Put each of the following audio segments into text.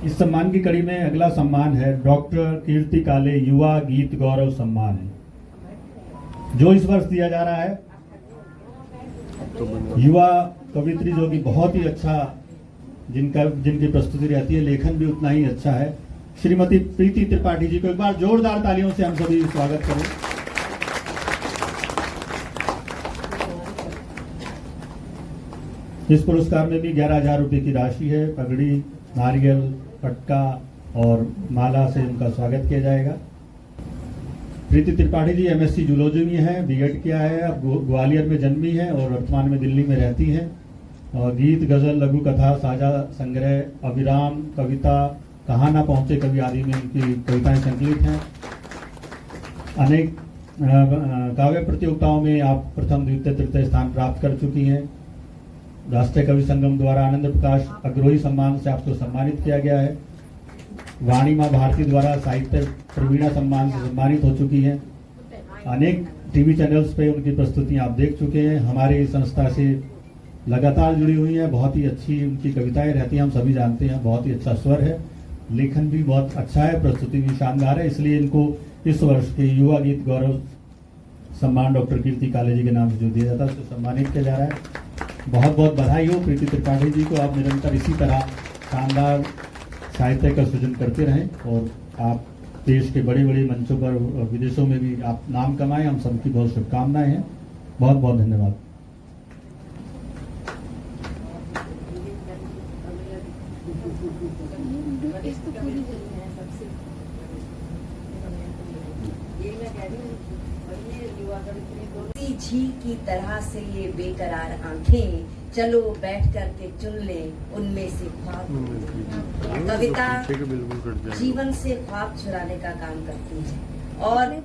इस सम्मान की कड़ी में अगला सम्मान है डॉक्टर कीर्ति काले युवा गीत गौरव सम्मान, जो इस वर्ष दिया जा रहा है युवा कवित्री, जो कि बहुत ही अच्छा जिनकी प्रस्तुति रहती है, लेखन भी उतना ही अच्छा है, श्रीमती प्रीति त्रिपाठी जी को एक बार जोरदार तालियों से हम सभी स्वागत करें। इस पुरस्कार में भी 11,000 रुपए की राशि है। पगड़ी, नारियल, पटका और माला से उनका स्वागत किया जाएगा। प्रीति त्रिपाठी जी MSc जूलॉजी में है, B.Ed किया है, अब ग्वालियर में जन्मी है और वर्तमान में दिल्ली में रहती है। और गीत, गजल, लघु कथा, साझा संग्रह, अभिराम, कविता, कहाँ ना पहुंचे कवि आदि में उनकी कविताएं संकलित हैं। अनेक काव्य प्रतियोगिताओं में आप प्रथम, द्वितीय, तृतीय स्थान प्राप्त कर चुकी हैं। राष्ट्रीय कवि संगम द्वारा आनंद प्रकाश अग्रही सम्मान से आपको सम्मानित किया गया है। वाणी माँ भारती द्वारा साहित्य प्रवीणा सम्मान से सम्मानित हो चुकी हैं। अनेक टीवी चैनल्स पे उनकी प्रस्तुतियां आप देख चुके हैं। हमारी संस्था से लगातार जुड़ी हुई है। बहुत ही अच्छी उनकी कविताएं रहती हैं, हम सभी जानते हैं। बहुत ही अच्छा स्वर है, लेखन भी बहुत अच्छा है, प्रस्तुति भी शानदार है। इसलिए इनको इस वर्ष के युवा गीत गौरव सम्मान डॉक्टर कीर्ति काले जी के नाम से जो दिया जाता है उसको सम्मानित किया जा रहा है। बहुत बहुत बधाई हो प्रीति त्रिपाठी जी को। आप निरंतर इसी तरह शानदार साहित्य का सृजन करते रहें और आप देश के बड़े बड़े मंचों पर, विदेशों में भी आप नाम कमाएं। हम सबकी बहुत शुभकामनाएं हैं। बहुत बहुत धन्यवाद। झील की तरह से ये बेकरार आंखें, चलो बैठ कर के चुन ले उनमें से ख्वाब। कविता जीवन से ख्वाब चुराने का काम करती है। और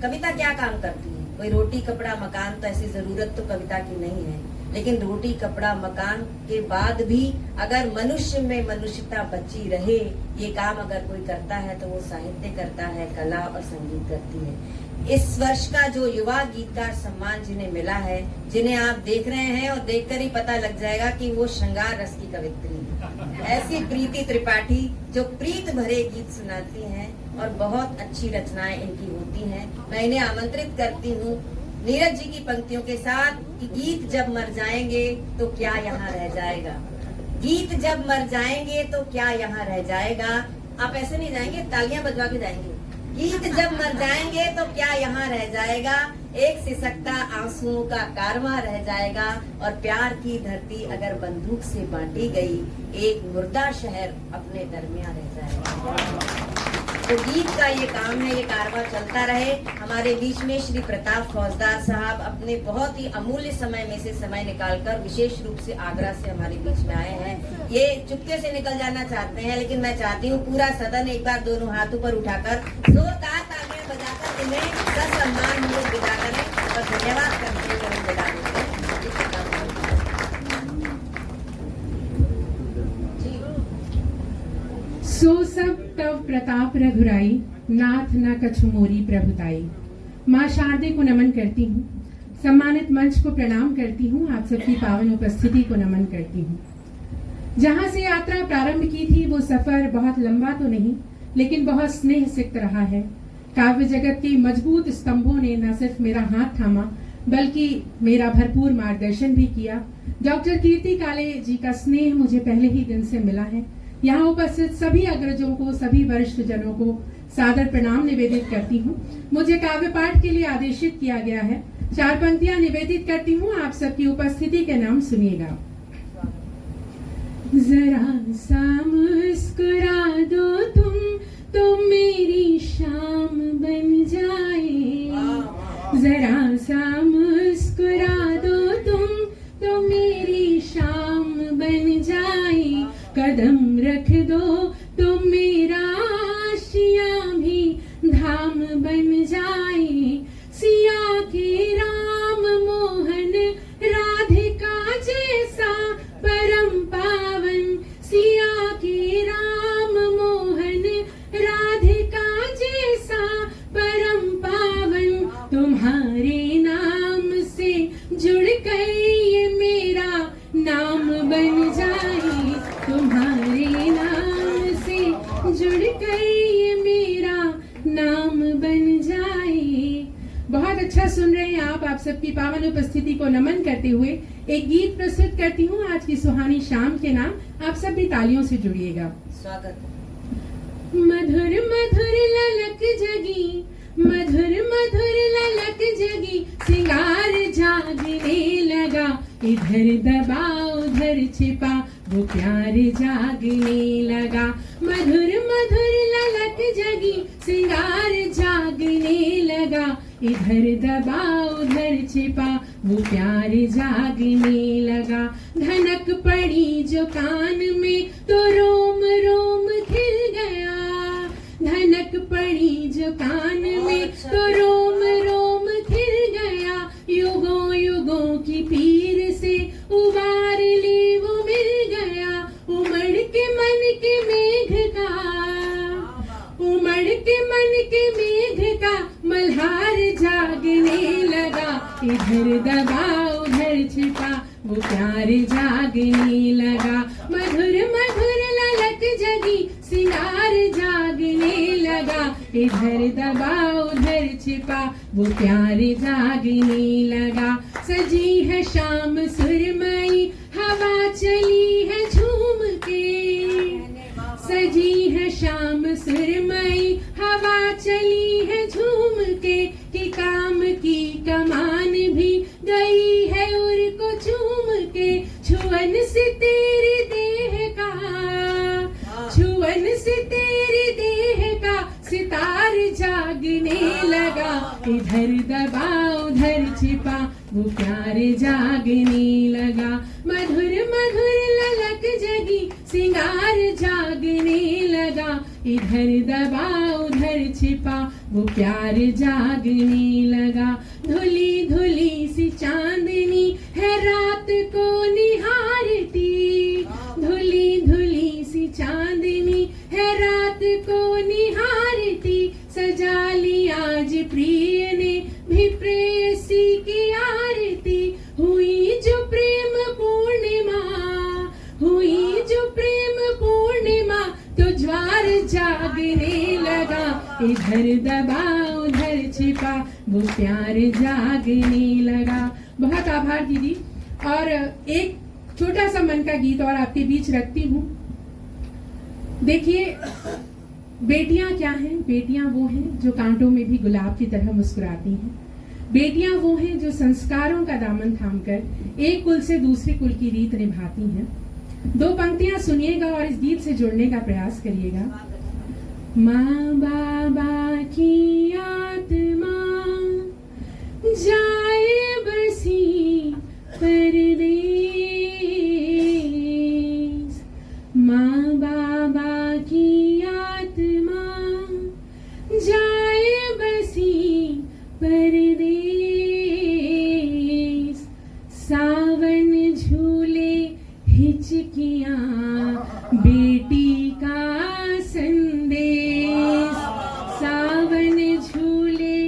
कविता क्या काम करती है? कोई रोटी कपड़ा मकान, तो ऐसी जरूरत तो कविता की नहीं है, लेकिन रोटी कपड़ा मकान के बाद भी अगर मनुष्य में मनुष्यता बची रहे, ये काम अगर कोई करता है तो वो साहित्य करता है, कला और संगीत करती है। इस वर्ष का जो युवा गीतकार सम्मान जिन्हें मिला है, जिन्हें आप देख रहे हैं और देखकर ही पता लग जाएगा कि वो श्रृंगार रस की कवित्री, ऐसी प्रीति त्रिपाठी जो प्रीत भरे गीत सुनाती हैं और बहुत अच्छी रचनाएं इनकी होती हैं। मैं इन्हें आमंत्रित करती हूँ नीरज जी की पंक्तियों के साथ कि गीत जब मर जाएंगे तो क्या यहाँ रह जाएगा। गीत जब मर जाएंगे तो क्या यहाँ रह जाएगा। आप ऐसे नहीं जाएंगे, तालियां बजवा के जाएंगे। गीत जब मर जाएंगे तो क्या यहाँ रह जाएगा, एक सिसकता आंसुओं का कारवां रह जाएगा। और प्यार की धरती अगर बंदूक से बांटी गई, एक मुर्दा शहर अपने दरमियां रह जाएगा। तो गीत का ये काम है, ये कारवां चलता रहे। हमारे बीच में श्री प्रताप फौजदार साहब अपने बहुत ही अमूल्य समय में से समय निकालकर विशेष रूप से आगरा से हमारे बीच में आए हैं। ये चुपके से निकल जाना चाहते हैं, लेकिन मैं चाहती हूँ पूरा सदन एक बार दोनों हाथ ऊपर उठाकर जोरदार तालियां बजाकर इन्हें ससम्मान हम लोग विदा करें और धन्यवाद करते हुए हम विदा देते हैं। सो सब तव प्रताप रघुराई, नाथ न कछु मोरी प्रभुताई। माँ शारदे को नमन करती हूँ, सम्मानित मंच को प्रणाम करती हूँ, आप सबकी पावन उपस्थिति को नमन करती हूँ। जहाँ से यात्रा प्रारंभ की थी वो सफर बहुत लंबा तो नहीं, लेकिन बहुत स्नेह सिक्त रहा है। काव्य जगत के मजबूत स्तंभों ने न सिर्फ मेरा हाथ थामा, बल्कि मेरा भरपूर मार्गदर्शन भी किया। डॉक्टर कीर्ति काले जी का स्नेह मुझे पहले ही दिन से मिला है। यहाँ उपस्थित सभी अग्रजों को, सभी वरिष्ठ जनों को सादर प्रणाम निवेदित करती हूँ। मुझे काव्य पाठ के लिए आदेशित किया गया है। 4 पंक्तियां निवेदित करती हूँ, आप सबकी उपस्थिति के नाम सुनिएगा। जरा सा मुस्कुरा दो तुम मेरी शाम बन जाए। जरा सा मुस्कुरा दो तुम मेरी शाम बन जाए। कदम रख दो तुम मेरा आशियाँ भी धाम बन जाए। सिया के राम मोहन राधिका जैसा परम पावन। सिया के राम मोहन राधिका जैसा परम पावन। तुम्हारे नाम से जुड़ कर ये मेरा नाम बन जाए। तुम्हारे नाम सबकी पावन उपस्थिति को नमन करते हुए एक गीत प्रस्तुत करती हूँ आज की सुहानी शाम के नाम। आप सब भी तालियों से जुड़िएगा। स्वागत। मधुर मधुर ललक जगी, मधुर मधुर ललक जगी, सिंगार जागने लगा, इधर दबा उधर छिपा, वो प्यार जागने लगा। मधुर मधुर ललक जगी, सिंगार जागने लगा, इधर दबा उधर छिपा, वो प्यार जागने लगा। धनक पड़ी जो कान में तो रोम रोम खिल गया, धनक पड़ी जो कान में तो रोम रोम खिल गया। युगों युगों की पीर से उबार ले वो मिल गया। उमड़ के मन के मेघ का, उमड़ के मन के मेघ का, मल्हार जागने लगा, इधर दबा उधर छिपा, वो प्यार जागने लगा। मधुर मधुर ललक जगी, सिंगार जागने लगा, इधर दबा उधर छिपा, वो प्यार जागने लगा। सजी है शाम सुरमई, हवा चली है झूम के, सजी है शाम सुरमई, हवा चली है झूम के, कि काम की कमान भी गई है उर को चूम के। छुअन से तेरी देह का, छुअन से तेरी देह का, सितार जागने लगा, इधर दबा उधर छिपा, वो प्यार जागने लगा। मधुर मधुर ललक जगी, सिंगार जागने लगा, इधर दबा उधर छिपा, वो प्यार जागने लगा। धुली धुली सी चांदनी है रात को निहारती, धुली धुली सी चांदनी है रात को निहारती। सजा ली आज प्रिय ने भी प्रेयसी की आरती। हुई जो प्रेम पूर्णिमा, हुई जो प्रेम पूर्णिमा, तो ज्वार जागने लगा, इधर दबा उधर छिपा, वो प्यार जागने लगा। बहुत आभार दीदी। और एक छोटा सा मन का गीत और आपके बीच रखती हूँ। देखिए, बेटियां क्या हैं? बेटियां वो हैं जो कांटों में भी गुलाब की तरह मुस्कुराती हैं। बेटियां वो हैं जो संस्कारों का दामन थामकर एक कुल से दूसरे कुल की रीत निभाती हैं। दो पंक्तियां सुनिएगा और इस गीत से जुड़ने का प्रयास करिएगा। माँ बाबा की आत्मा जाए बसी परदेस, माँ बाबा की आत्मा जाए बसी परदेस। सावन झूले हिचकियां बेटी का संदेश, सावन झूले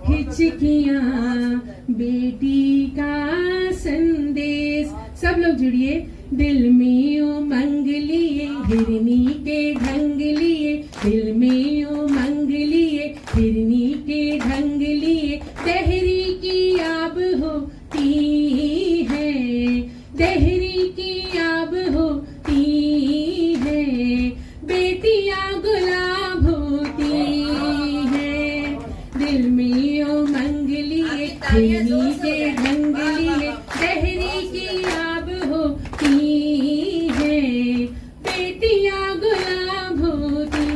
हिचकियां बेटी का संदेश। सब लोग जुड़िए। दिल में उमंग लिए हिरनी के ढंग लिए, दिल में उमंग लिए हिरनी के ढंग लिए। दहरी की आब होती है, दहरी की आब होती है, बेटियां गुलाब होती है। दिल में उमंग लिए हिरनी के ढंग लिए, दहरी की आब होती है, बेटियां गुलाब होती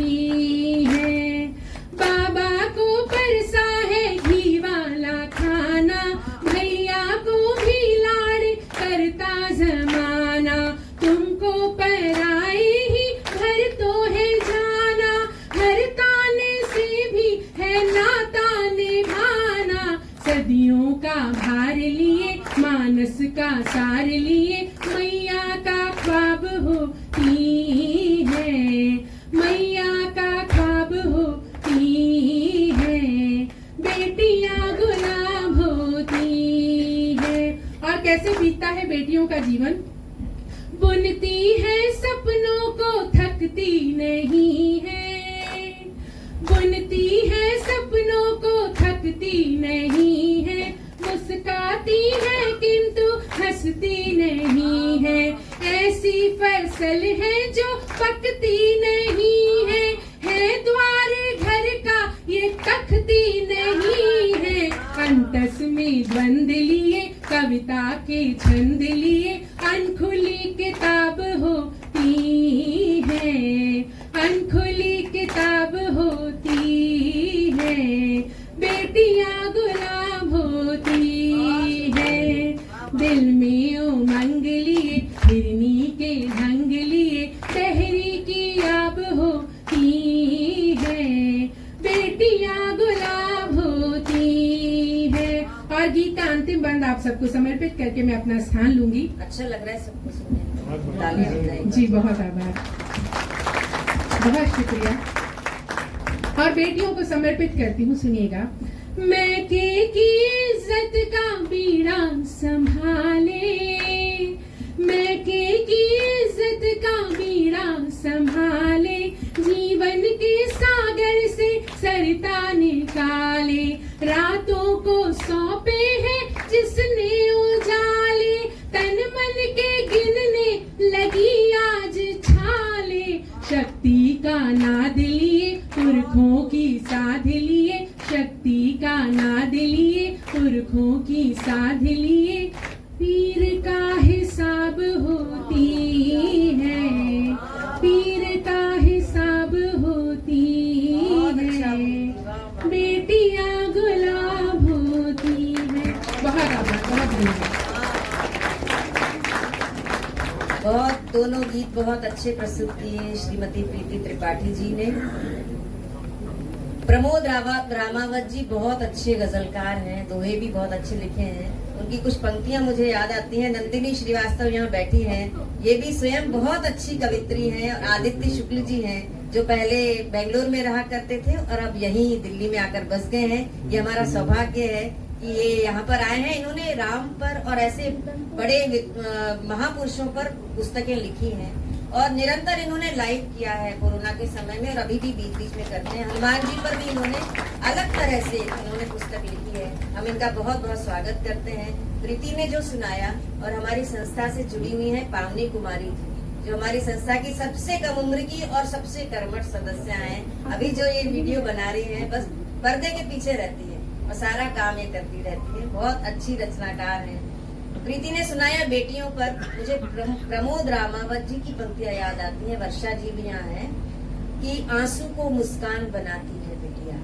है। बाबा को परसा है घी वाला खाना, भैया को भी लाड़ करता जमाना। तुमको पराए ही घर तो है जाना, हर ताने से भी है नाता निभाना। सदियों का भार लिए मानस का सार लिए, मैया का ख्वाब होती है, मैया का ख्वाब होती है, बेटियां गुलाब होती है। और कैसे बीतता है बेटियों का जीवन? बुनती है सपनों को थकती नहीं है, बुनती है सपनों को थकती नहीं है। मुस्का फसल है जो पकती नहीं है द्वार घर का ये तखती नहीं है। अंतस में द्वंद लिए कविता के छंद लिए अनखुली किताब होती है, अनखुली किताब होती है। बेटियां गुलाब होती है, दिल में उमंग लिए हिरनी के ढंग लिए टहरी की आब होती है। बेटियां गुलाब होती है। और गीत का अंतिम बंद आप सबको समर्पित करके मैं अपना स्थान लूंगी। अच्छा लग रहा है सबको सुनने, तालियां बजाएं। जी बहुत आभार, बहुत शुक्रिया। और बेटियों को समर्पित करती हूँ, सुनिएगा। मैके की इज्जत का बीड़ा संभाले, मैके की इज्जत का बीड़ा संभाले, जीवन के सागर से सरिता निकाले। रातों को सौंपे हैं जिसने उजाले, तन मन के गिनने लगी आज छाले। शक्ति का नाद लिए पुरखों की साध लिए, शक्ति का नाद लिए पुरखों की साध लिए। पीर का हिसाब होती है, पीर का हिसाब होती है। बेटियां गुलाब होती है। बहुत आभार, बहुत धन्यवाद। बहुत दोनों गीत बहुत अच्छे प्रस्तुत किए श्रीमती प्रीति त्रिपाठी जी ने। प्रमोद रामावत जी बहुत अच्छे गजलकार हैं, दोहे भी बहुत अच्छे लिखे हैं। उनकी कुछ पंक्तियां मुझे याद आती हैं। नंदिनी श्रीवास्तव यहाँ बैठी हैं, ये भी स्वयं बहुत अच्छी कवित्री हैं। और आदित्य शुक्ल जी हैं जो पहले बेंगलोर में रहा करते थे और अब यहीं दिल्ली में आकर बस गए हैं। ये हमारा सौभाग्य है कि ये यहाँ पर आए हैं। इन्होंने राम पर और ऐसे बड़े महापुरुषों पर पुस्तकें लिखी हैं और निरंतर इन्होंने लाइव किया है कोरोना के समय में, और अभी भी बीच बीच में करते हैं। हनुमान जी पर भी इन्होंने अलग तरह से इन्होंने पुस्तक लिखी है। हम इनका बहुत बहुत स्वागत करते हैं। प्रीति ने जो सुनाया, और हमारी संस्था से जुड़ी हुई है पावनी कुमारी जी, जो हमारी संस्था की सबसे कम उम्र की और सबसे कर्मठ सदस्य हैं। अभी जो ये वीडियो बना रही हैं, बस पर्दे के पीछे रहती है और सारा काम ये करती रहती है। बहुत अच्छी रचनाकार है। प्रीति ने सुनाया बेटियों पर। मुझे प्रमोद रामावत जी की पंक्तियां याद आती हैं। वर्षा जी भी यहाँ है कि आंसू को मुस्कान बनाती है बिटिया,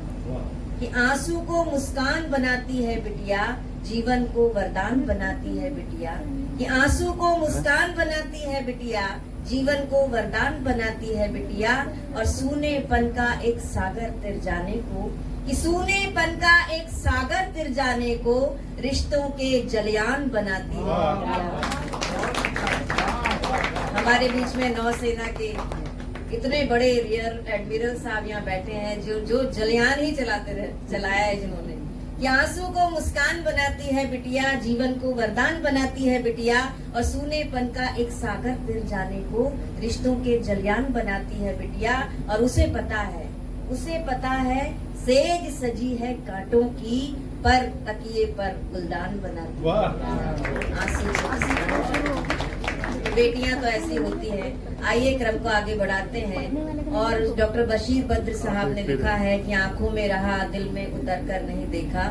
कि आंसू को मुस्कान बनाती है बिटिया, जीवन को वरदान बनाती है बिटिया। कि आंसू को मुस्कान बनाती है बिटिया, जीवन को वरदान बनाती है बिटिया। और सूनेपन का एक सागर तिर जाने को, कि सूनेपन का एक सागर तिर जाने को रिश्तों के जलयान बनाती है बिटिया। हमारे बीच में नौसेना के इतने बड़े रियर एडमिरल साहब यहाँ बैठे हैं जो जलयान ही चलाया है जिन्होंने। कि आंसू को मुस्कान बनाती है बिटिया, जीवन को वरदान बनाती है बिटिया। और सूनेपन का एक सागर तिर जाने को रिश्तों के जलयान बनाती है बिटिया। और उसे पता है सेज सजी है कांटों की, पर तकिए पर गुलदान बनाती है। आंसू बेटियां तो ऐसी होती हैं। आइए क्रम को आगे बढ़ाते हैं। और डॉक्टर बशीर बद्र साहब ने लिखा है कि आंखों में रहा दिल में उतर कर नहीं देखा,